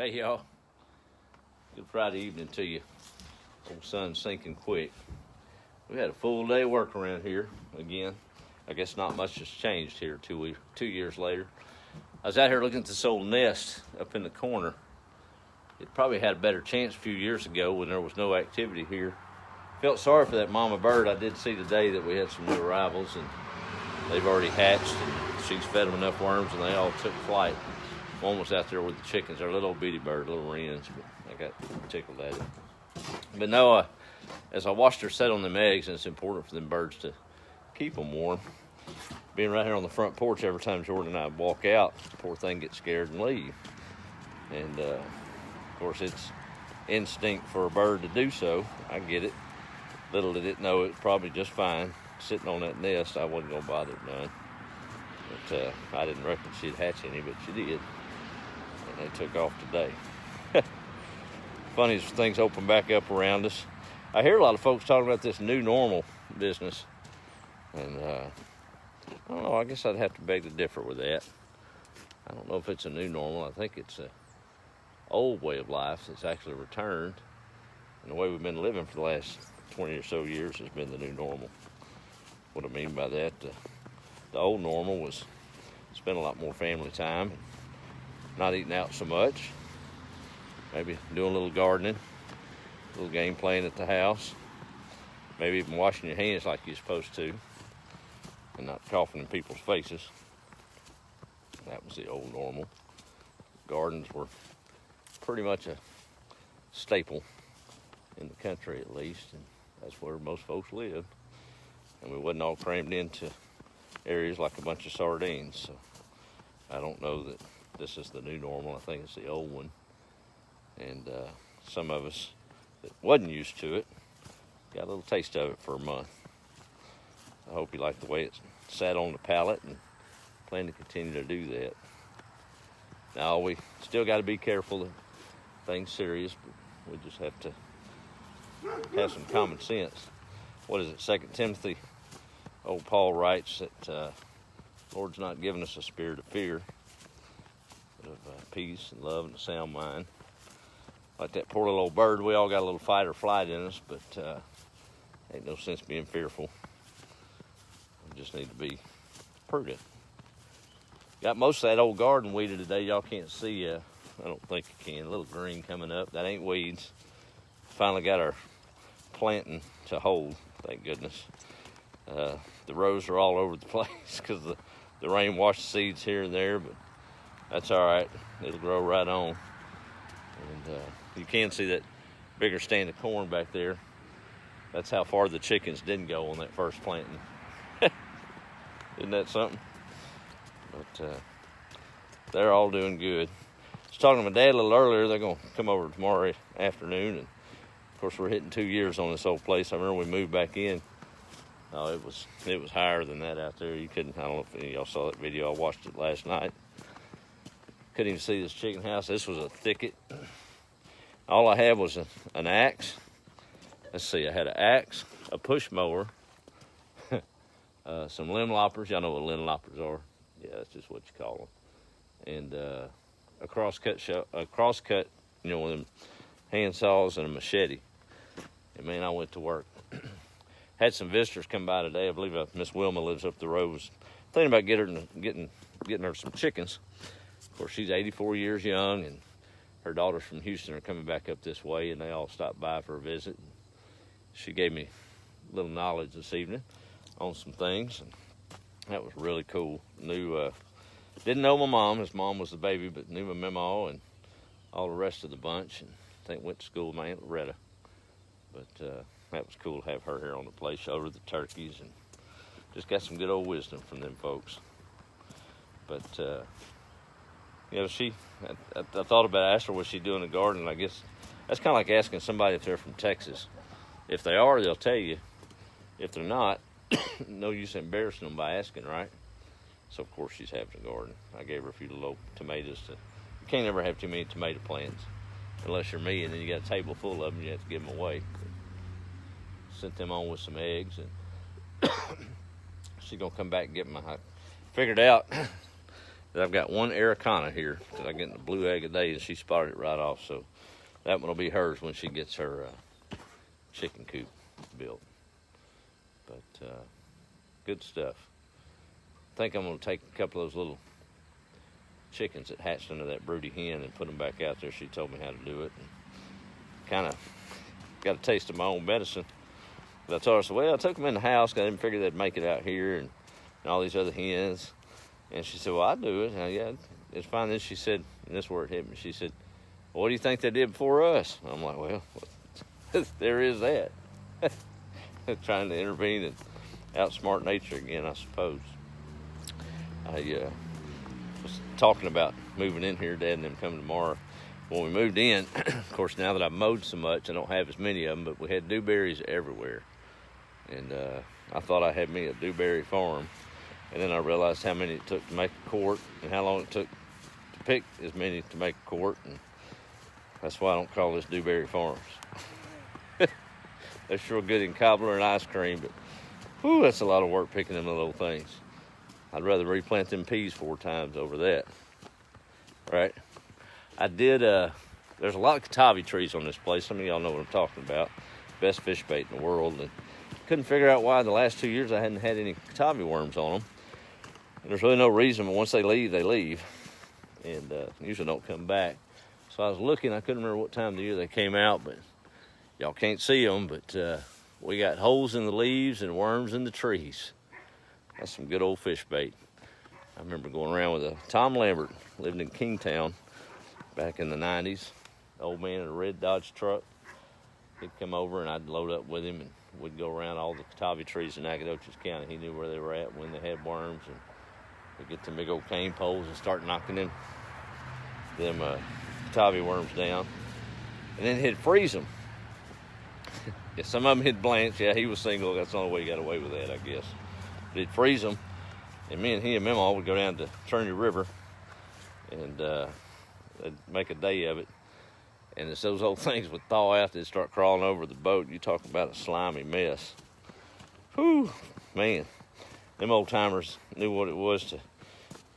Hey y'all, good Friday evening to you. Old sun's sinking quick. We had a full day of work around here again. I guess not much has changed here 2 years later. I was out here looking at this old nest up in the corner. It probably had a better chance a few years ago when there was no activity here. Felt sorry for that mama bird. I did see today that we had some new arrivals and they've already hatched and she's fed them enough worms and they all took flight. One was out there with the chickens. They're little bitty bird, little wrens, but I got tickled at it. But no, as I watched her set on them eggs, and it's important for them birds to keep them warm. Being right here on the front porch, every time Jordan and I walk out, the poor thing gets scared and leave. And of course, it's instinct for a bird to do so. I get it. Little did it know it was probably just fine sitting on that nest. I wasn't gonna bother it none. But I didn't reckon she'd hatch any, but she did. And they took off today. Funny as things open back up around us. I hear a lot of folks talking about this new normal business. And I don't know, I guess I'd have to beg to differ with that. I don't know if it's a new normal. I think it's an old way of life that's actually returned. And the way we've been living for the last 20 or so years has been the new normal. What I mean by that, the old normal was spend a lot more family time, not eating out so much, maybe doing a little gardening, a little game playing at the house, maybe even washing your hands like you're supposed to, and not coughing in people's faces. That was the old normal. Gardens were pretty much a staple in the country, at least, and that's where most folks lived. And we wasn't all crammed into areas like a bunch of sardines. So I don't know that this is the new normal. I think it's the old one. And some of us that wasn't used to it got a little taste of it for a month. I hope you like the way it sat on the palate and plan to continue to do that. Now, we still got to be careful of things serious, but we just have to have some common sense. What is it, 2 Timothy? Old Paul writes that Lord's not given us a spirit of fear, but of peace and love and a sound mind. Like that poor little old bird, we all got a little fight or flight in us, but ain't no sense being fearful. We just need to be prudent. Got most of that old garden weeded today. Y'all can't see, I don't think you can. A little green coming up. That ain't weeds. Finally got our planting to hold, thank goodness. The rows are all over the place because the rain washed the seeds here and there, but that's all right. It'll grow right on. And you can see that bigger stand of corn back there. That's how far the chickens didn't go on that first planting. Isn't that something? But they're all doing good. I was talking to my dad a little earlier. They're going to come over tomorrow afternoon. And, of course, we're hitting 2 years on this old place. I remember we moved back in. No, it was higher than that out there. You couldn't, I don't know if any of y'all saw that video. I watched it last night. Couldn't even see this chicken house. This was a thicket. All I had was an axe. Let's see, I had an axe, a push mower, some limb loppers. Y'all know what limb loppers are. Yeah, that's just what you call them. And a crosscut, you know, with them hand saws and a machete. And man, I went to work. Had some visitors come by today. I believe Miss Wilma lives up the road. Was thinking about getting her some chickens. Of course, she's 84 years young, and her daughters from Houston are coming back up this way, and they all stopped by for a visit. She gave me a little knowledge this evening on some things, and that was really cool. Didn't know my mom. His mom was the baby, but knew my mama and all the rest of the bunch, and I think went to school with my Aunt Loretta. But that was cool to have her here on the place, showed her the turkeys, and just got some good old wisdom from them folks. But, you know, I thought about it, asked her what she do in the garden. I guess that's kind of like asking somebody if they're from Texas. If they are, they'll tell you. If they're not, no use embarrassing them by asking, right? So, of course, she's having a garden. I gave her a few little tomatoes. You can't ever have too many tomato plants unless you're me, and then you got a table full of them, you have to give them away. Sent them on with some eggs, and she's going to come back and get them. I figured out I've got one Araucana here that I get in the blue egg a day, and she spotted it right off. So that one will be hers when she gets her chicken coop built. But good stuff. I think I'm going to take a couple of those little chickens that hatched under that broody hen and put them back out there. She told me how to do it. And kind of got a taste of my own medicine. But I told her, I said, well, I took them in the house. I didn't figure they'd make it out here and all these other hens. And she said, well, I do it. And yeah, it's fine. Then she said, and this word hit me, she said, well, what do you think they did before us? And I'm like, well, there is that. Trying to intervene and outsmart nature again, I suppose. I was talking about moving in here, Dad and them coming tomorrow. When we moved in, of course, now that I've mowed so much, I don't have as many of them, but we had dewberries everywhere. And I thought I had me a dewberry farm. And then I realized how many it took to make a quart and how long it took to pick as many to make a quart. And that's why I don't call this Dewberry Farms. They're sure good in cobbler and ice cream, but whew, that's a lot of work picking them little things. I'd rather replant them peas 4 times over that. Right? I did, there's a lot of Catawba trees on this place. Some of y'all know what I'm talking about. Best fish bait in the world. And couldn't figure out why the last 2 years I hadn't had any Catawba worms on them. And there's really no reason, but once they leave, they leave. And usually don't come back. So I was looking, I couldn't remember what time of the year they came out, but y'all can't see them, but we got holes in the leaves and worms in the trees. That's some good old fish bait. I remember going around with a Tom Lambert, lived in Kingtown back in the 90s. The old man in a red Dodge truck. He'd come over and I'd load up with him and we'd go around all the Catawba trees in Nacogdoches County. He knew where they were at, when they had worms, and we'd get them big old cane poles and start knocking them Catawba worms down. And then he'd freeze them. Yeah, some of them he'd blanch. Yeah, he was single. That's the only way he got away with that, I guess. But he'd freeze them, and me and Memaw would go down to Trinity River, and they'd make a day of it. And as those old things would thaw out, they'd start crawling over the boat. You talk about a slimy mess. Whew, man. Them old timers knew what it was to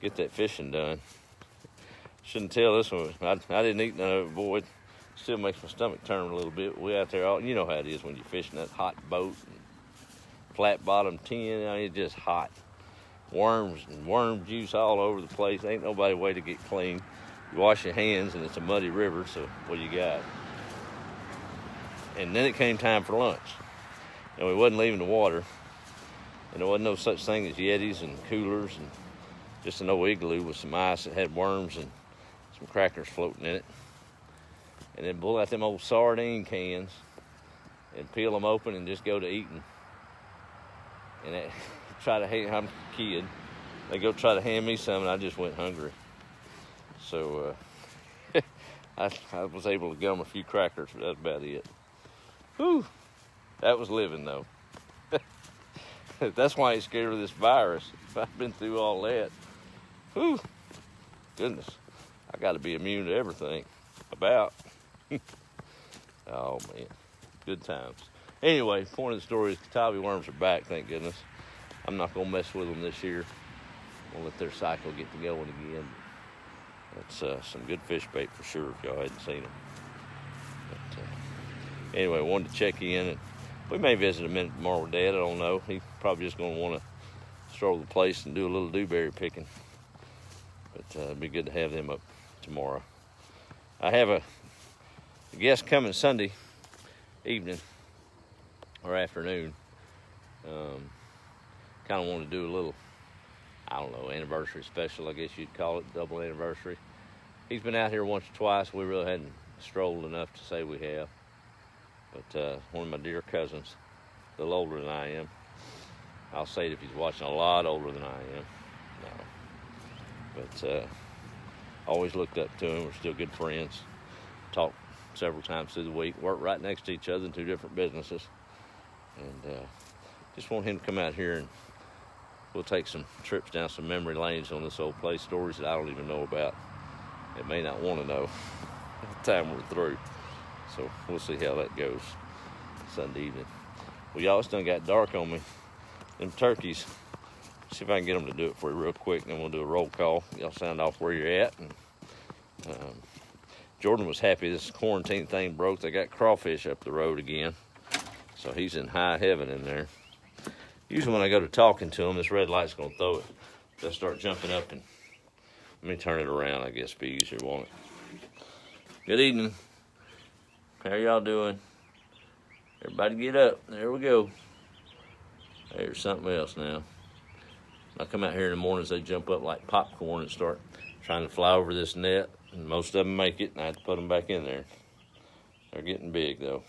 get that fishing done. Shouldn't tell this one. I didn't eat none of it, boy. It still makes my stomach turn a little bit. We out there, you know how it is when you're fishing that hot boat, and flat bottom tin. I mean, it's just hot. Worms and worm juice all over the place. Ain't nobody way to get clean. You wash your hands, and it's a muddy river, so what do you got? And then it came time for lunch. And we wasn't leaving the water. And there wasn't no such thing as Yetis and coolers, and just an old igloo with some ice that had worms and some crackers floating in it. And then pull out them old sardine cans and peel them open and just go to eating. And I'm a kid. They go try to hand me some, and I just went hungry. So I was able to gum a few crackers, but that's about it. Whew, that was living though. That's why he's scared of this virus. If I've been through all that, whew, goodness, I got to be immune to everything. About. Oh man, good times. Anyway, point of the story is Catawba worms are back, thank goodness. I'm not gonna mess with them this year. We'll let their cycle get to going again. That's some good fish bait for sure if y'all hadn't seen them. But anyway, I wanted to check in, and we may visit a minute tomorrow with Dad. I don't know. He's probably just gonna want to stroll the place and do a little dewberry picking. But it'd be good to have them up tomorrow. I have a guest coming Sunday evening or afternoon. Kind of want to do a little, I don't know, anniversary special, I guess you'd call it, double anniversary. He's been out here once or twice. We really hadn't strolled enough to say we have. But one of my dear cousins, a little older than I am. I'll say it if he's watching, a lot older than I am. No. But always looked up to him. We're still good friends. Talked several times through the week. Worked right next to each other in 2 different businesses. And just want him to come out here, and we'll take some trips down some memory lanes on this old place. Stories that I don't even know about. It may not want to know by the time we're through. So we'll see how that goes Sunday evening. Well, y'all, it's done got dark on me. Them turkeys see if I can get them to do it for you real quick, and then we'll do a roll call. Y'all sound off where you're at. And Jordan was happy this quarantine thing broke. They got crawfish up the road again, so he's in high heaven in there. Usually when I go to talking to him, this red light's gonna throw it. They'll start jumping up, and let me turn it around. I guess be easier, won't it? Good evening. How y'all doing? Everybody get up. There we go. There's something else now. I come out here in the mornings, they jump up like popcorn and start trying to fly over this net, and most of them make it, and I have to put them back in there. They're getting big, though.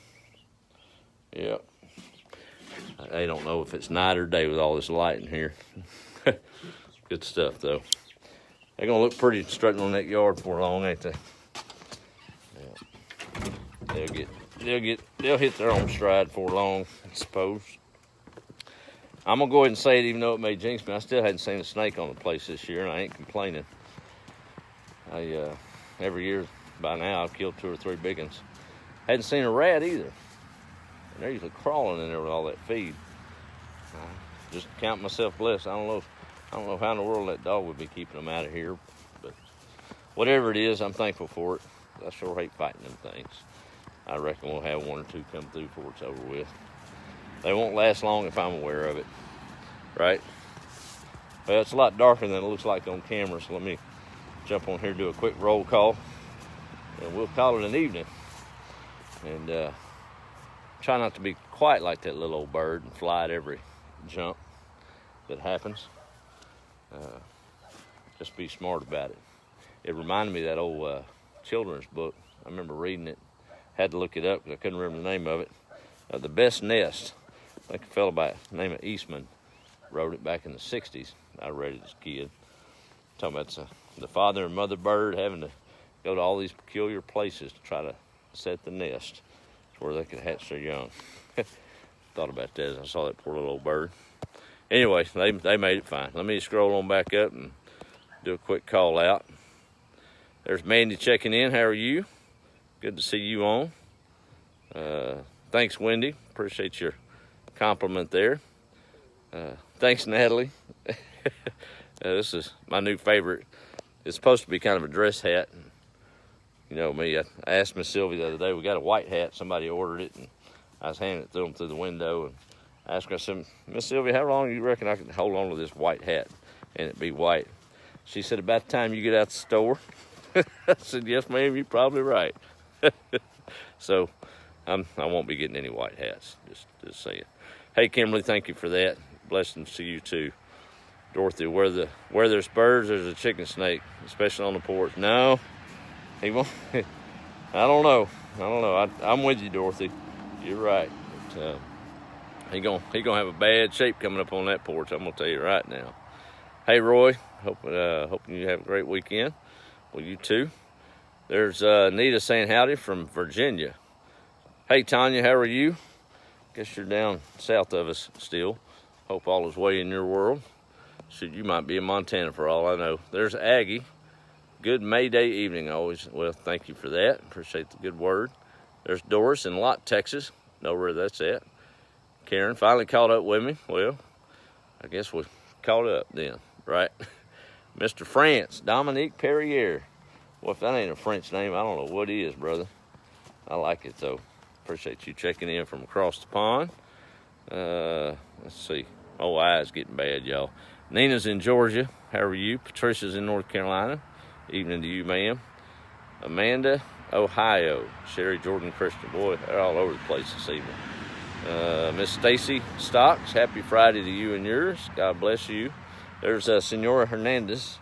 Yep. They don't know if it's night or day with all this light in here. Good stuff, though. They're going to look pretty strutting on that yard for long, ain't they? Yeah. They'll hit their own stride for long, I suppose. I'm going to go ahead and say it, even though it may jinx me. I still hadn't seen a snake on the place this year, and I ain't complaining. Every year by now, I've killed 2 or 3 big ones. Hadn't seen a rat either. And they're usually crawling in there with all that feed. Just count myself blessed. I don't know how in the world that dog would be keeping them out of here, but whatever it is, I'm thankful for it. I sure hate fighting them things. I reckon we'll have 1 or 2 come through before it's over with. They won't last long if I'm aware of it, right? Well, it's a lot darker than it looks like on camera, so let me jump on here and do a quick roll call, and we'll call it an evening. And try not to be quite like that little old bird and fly at every jump that happens. Just be smart about it. It reminded me of that old children's book. I remember reading it. Had to look it up because I couldn't remember the name of it. The Best Nest. I think a fellow by the name of Eastman wrote it back in the 60s. I read it as a kid. Talking about the father and mother bird having to go to all these peculiar places to try to set the nest where they could hatch their young. Thought about that as I saw that poor little old bird. Anyway, they made it fine. Let me scroll on back up and do a quick call out. There's Mandy checking in. How are you? Good to see you on. Thanks, Wendy. Appreciate your compliment there. Thanks, Natalie. This is my new favorite. It's supposed to be kind of a dress hat. You know me, I asked Miss Sylvia the other day, we got a white hat. Somebody ordered it, and I was handing it to them through the window. And I asked her, I said, Miss Sylvia, how long do you reckon I can hold on to this white hat and it be white? She said, about the time you get out the store. I said, yes, ma'am, you're probably right. So I won't be getting any white hats, just saying. Hey, Kimberly, thank you for that. Blessings to you, too. Dorothy, where there's birds, there's a chicken snake, especially on the porch. No, he won't. I don't know. I'm with you, Dorothy. You're right. But, he gonna have a bad shape coming up on that porch. I'm gonna tell you right now. Hey, Roy. Hoping you have a great weekend. Well, you too. There's Nita saying howdy from Virginia. Hey, Tanya, how are you? Guess you're down south of us still. Hope all is well in your world. Shoot, you might be in Montana for all I know. There's Aggie. Good May Day evening always. Well, thank you for that. Appreciate the good word. There's Doris in Lott, Texas. Know where that's at. Karen finally caught up with me. Well, I guess we caught up then, right? Mr. France, Dominique Perrier. Well, if that ain't a French name, I don't know what is, brother. I like it, though. Appreciate you checking in from across the pond. Let's see. Oh, eyes getting bad, y'all. Nina's in Georgia. How are you? Patricia's in North Carolina. Evening to you, ma'am. Amanda, Ohio. Sherry Jordan Christian. Boy, they're all over the place this evening. Miss Stacy Stocks. Happy Friday to you and yours. God bless you. There's Senora Hernandez.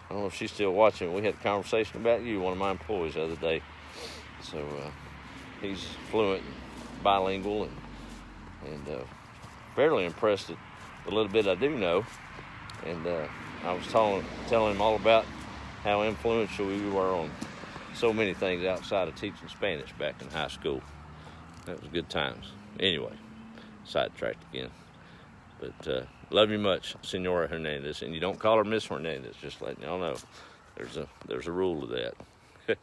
I don't know if she's still watching. We had a conversation about you, one of my employees the other day. So he's fluent, bilingual, and fairly impressed at the little bit I do know. And I was telling him all about how influential we were on so many things outside of teaching Spanish back in high school. That was good times. Anyway, sidetracked again. But love you much, Senora Hernandez. And you don't call her Miss Hernandez, just letting y'all know. There's a rule to that.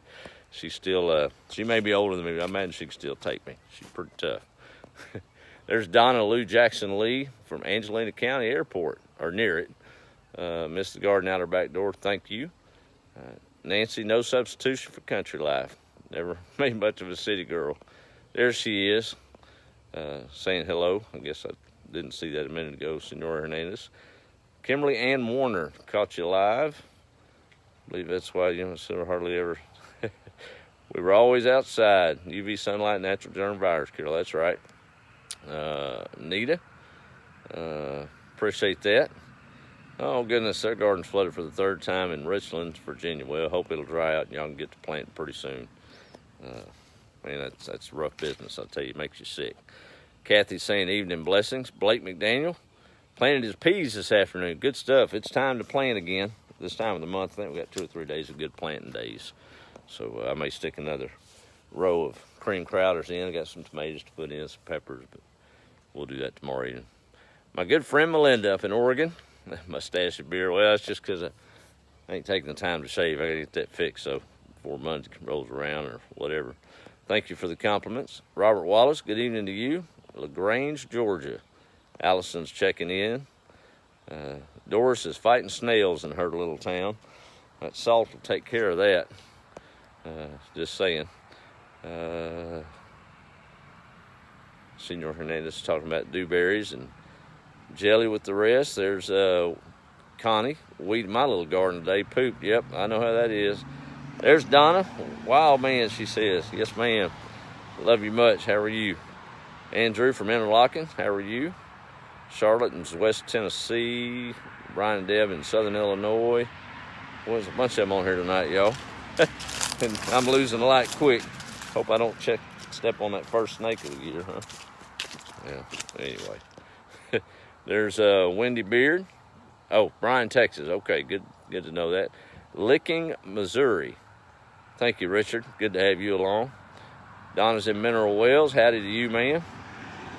She's still, she may be older than me, but I imagine she can still take me. She's pretty tough. There's Donna Lou Jackson Lee from Angelina County Airport, or near it. Miss the garden out her back door. Thank you. Nancy, no substitution for country life. Never made much of a city girl. There she is, saying hello. I guess I didn't see that a minute ago, Senora Hernandez. Kimberly Ann Warner, caught you live. I believe that's why you know, hardly ever. We were always outside. UV sunlight, natural germ virus, Carol. That's right. Nita, appreciate that. Oh, goodness, their garden's flooded for the third time in Richland, Virginia. Well, hope it'll dry out and y'all can get to planting pretty soon. Man, that's rough business, I'll tell you. It makes you sick. Kathy's saying evening blessings. Blake McDaniel planted his peas this afternoon. Good stuff. It's time to plant again. This time of the month, I think we got 2 or 3 days of good planting days. So I may stick another row of cream crowders in. I got some tomatoes to put in, some peppers, but we'll do that tomorrow evening. My good friend Melinda up in Oregon. Mustache of beer. Well, it's just because I ain't taking the time to shave. I got to get that fixed so before Monday rolls around or whatever. Thank you for the compliments. Robert Wallace, good evening to you. LaGrange, Georgia. Allison's checking in. Doris is fighting snails in her little town. That salt will take care of that. Just saying. Senor Hernandez is talking about dewberries and jelly with the rest. There's Connie. Weeded my little garden today. Pooped. Yep, I know how that is. There's Donna. Wild man, she says. Yes, ma'am. Love you much. How are you? Andrew from Interlochen. How are you? Charlotte in West Tennessee. Brian and Deb in Southern Illinois. Well, there's a bunch of them on here tonight, y'all. And I'm losing the light quick. Hope I don't step on that first snake of the year, huh? Yeah, anyway. There's Wendy Beard. Oh, Bryan, Texas. Okay, good to know that. Licking, Missouri. Thank you, Richard. Good to have you along. Donna's in Mineral Wells. Howdy to you, man.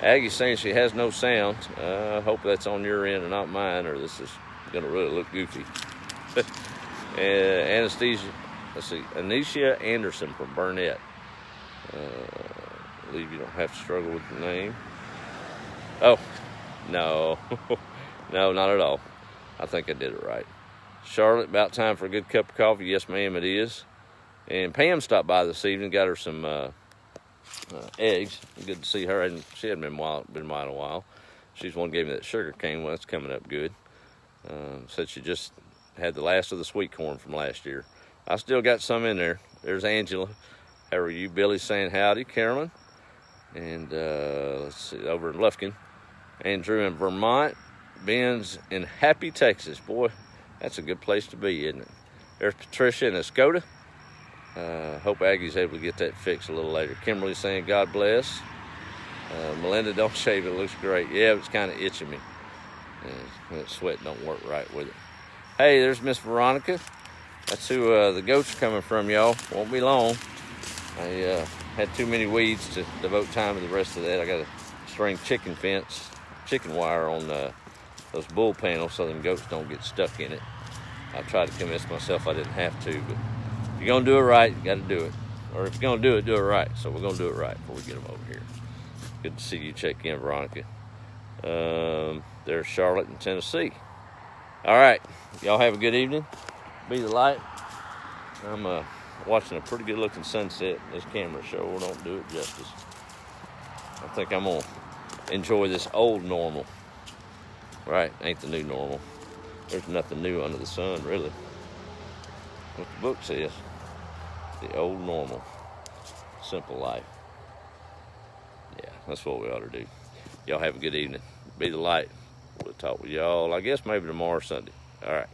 Aggie's saying she has no sound. I hope that's on your end and not mine, or this is going to really look goofy. Anisha Anderson from Burnett. I believe you don't have to struggle with the name. Oh, no. No, not at all. I think I did it right. Charlotte, about time for a good cup of coffee. Yes, ma'am, it is. And Pam stopped by this evening, got her some eggs. Good to see her. And she hadn't been by in a while. She's the one who gave me that sugar cane. Well, that's coming up good. Said she just had the last of the sweet corn from last year. I still got some in there. There's Angela. How are you? Billy's saying howdy. Carolyn. And let's see, over in Lufkin. Andrew in Vermont. Ben's in Happy, Texas. Boy, that's a good place to be, isn't it? There's Patricia in Escoda. Hope Aggie's able to get that fixed a little later. Kimberly saying God bless. Melinda, don't shave it. It looks great. Yeah, it's kind of itching me. That sweat don't work right with it. Hey, there's Miss Veronica. That's who the goats are coming from, y'all. Won't be long. I had too many weeds to devote time to the rest of that. I got a string chicken wire on those bull panels so them goats don't get stuck in it. I tried to convince myself I didn't have to, but if you're going to do it right, you got to do it. Or if you're going to do it right. So we're going to do it right before we get them over here. Good to see you check in, Veronica. There's Charlotte in Tennessee. All right. Y'all have a good evening. Be the light. I'm watching a pretty good looking sunset. This camera sure don't do it justice. I think I'm going to enjoy this old normal. Right, ain't the new normal. There's nothing new under the sun, really. What the book says. The old normal. Simple life. Yeah, that's what we ought to do. Y'all have a good evening. Be the light. We'll talk with y'all, I guess maybe tomorrow or Sunday. All right.